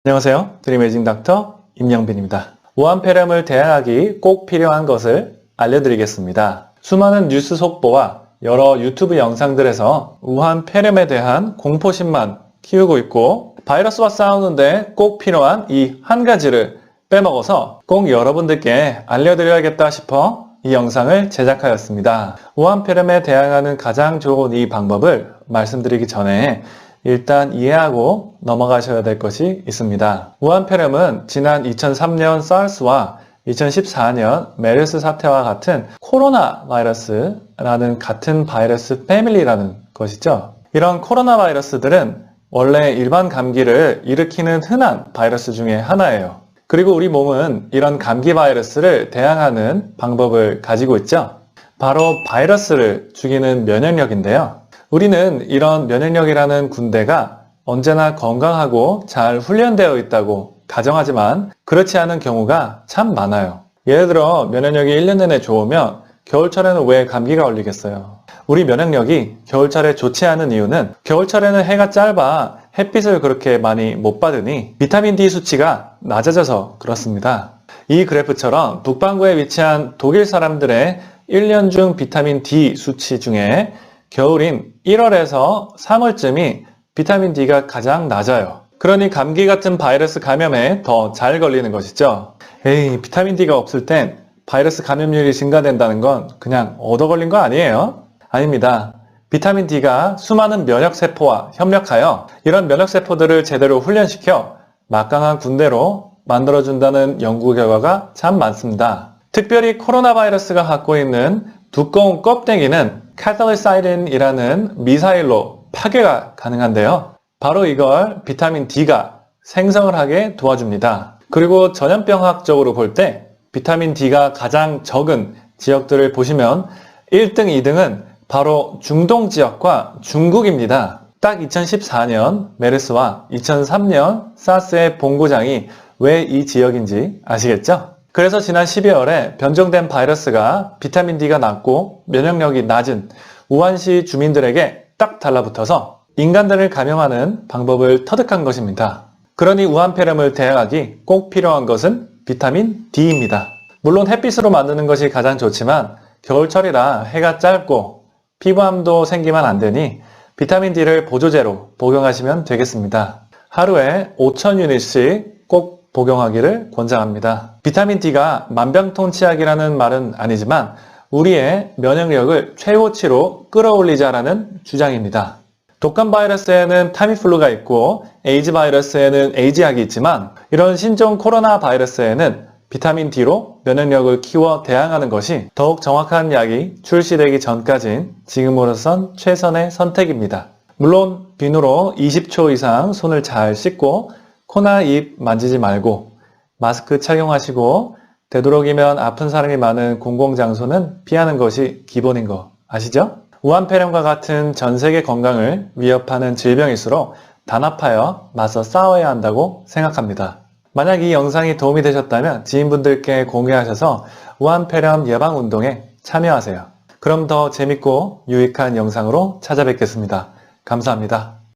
안녕하세요. 드림에이징 닥터 임영빈입니다. 우한폐렴을 대항하기 꼭 필요한 것을 알려드리겠습니다. 수많은 뉴스 속보와 여러 유튜브 영상들에서 우한폐렴에 대한 공포심만 키우고 있고 바이러스와 싸우는데 꼭 필요한 이 한 가지를 빼먹어서 꼭 여러분들께 알려드려야겠다 싶어 이 영상을 제작하였습니다. 우한폐렴에 대항하는 가장 좋은 이 방법을 말씀드리기 전에 일단 이해하고 넘어가셔야 될 것이 있습니다. 우한폐렴은 지난 2003년 사르스와 2014년 메르스 사태와 같은 코로나 바이러스라는 같은 바이러스 패밀리라는 것이죠. 이런 코로나 바이러스들은 원래 일반 감기를 일으키는 흔한 바이러스 중에 하나예요. 그리고 우리 몸은 이런 감기 바이러스를 대항하는 방법을 가지고 있죠. 바로 바이러스를 죽이는 면역력인데요. 우리는 이런 면역력이라는 군대가 언제나 건강하고 잘 훈련되어 있다고 가정하지만 그렇지 않은 경우가 참 많아요. 예를 들어 면역력이 1년 내내 좋으면 겨울철에는 왜 감기가 걸리겠어요? 우리 면역력이 겨울철에 좋지 않은 이유는 겨울철에는 해가 짧아 햇빛을 그렇게 많이 못 받으니 비타민 D 수치가 낮아져서 그렇습니다. 이 그래프처럼 북반구에 위치한 독일 사람들의 1년 중 비타민 D 수치 중에 겨울인 1월에서 3월쯤이 비타민 D가 가장 낮아요. 그러니 감기 같은 바이러스 감염에 더 잘 걸리는 것이죠. 에이, 비타민 D가 없을 땐 바이러스 감염률이 증가된다는 건 그냥 얻어 걸린 거 아니에요? 아닙니다. 비타민 D가 수많은 면역세포와 협력하여 이런 면역세포들을 제대로 훈련시켜 막강한 군대로 만들어준다는 연구 결과가 참 많습니다. 특별히 코로나 바이러스가 갖고 있는 두꺼운 껍데기는 카탈리사이린이라는 미사일로 파괴가 가능한데요. 바로 이걸 비타민 D가 생성을 하게 도와줍니다. 그리고 전염병학적으로 볼 때 비타민 D가 가장 적은 지역들을 보시면 1등, 2등은 바로 중동 지역과 중국입니다. 딱 2014년 메르스와 2003년 사스의 본고장이 왜 이 지역인지 아시겠죠? 그래서 지난 12월에 변종된 바이러스가 비타민 D가 낮고 면역력이 낮은 우한시 주민들에게 딱 달라붙어서 인간들을 감염하는 방법을 터득한 것입니다. 그러니 우한폐렴을 대항하기 꼭 필요한 것은 비타민 D입니다. 물론 햇빛으로 만드는 것이 가장 좋지만 겨울철이라 해가 짧고 피부암도 생기면 안 되니 비타민 D를 보조제로 복용하시면 되겠습니다. 하루에 5,000유닛씩 꼭 복용하기를 권장합니다. 비타민 D가 만병통치약이라는 말은 아니지만 우리의 면역력을 최고치로 끌어올리자라는 주장입니다. 독감 바이러스에는 타미플루가 있고 에이즈 바이러스에는 에이즈약이 있지만 이런 신종 코로나 바이러스에는 비타민 D로 면역력을 키워 대항하는 것이 더욱 정확한 약이 출시되기 전까진 지금으로선 최선의 선택입니다. 물론 비누로 20초 이상 손을 잘 씻고 코나 입 만지지 말고 마스크 착용하시고 되도록이면 아픈 사람이 많은 공공장소는 피하는 것이 기본인 거 아시죠? 우한폐렴과 같은 전 세계 건강을 위협하는 질병일수록 단합하여 맞서 싸워야 한다고 생각합니다. 만약 이 영상이 도움이 되셨다면 지인분들께 공유하셔서 우한폐렴 예방운동에 참여하세요. 그럼 더 재밌고 유익한 영상으로 찾아뵙겠습니다. 감사합니다.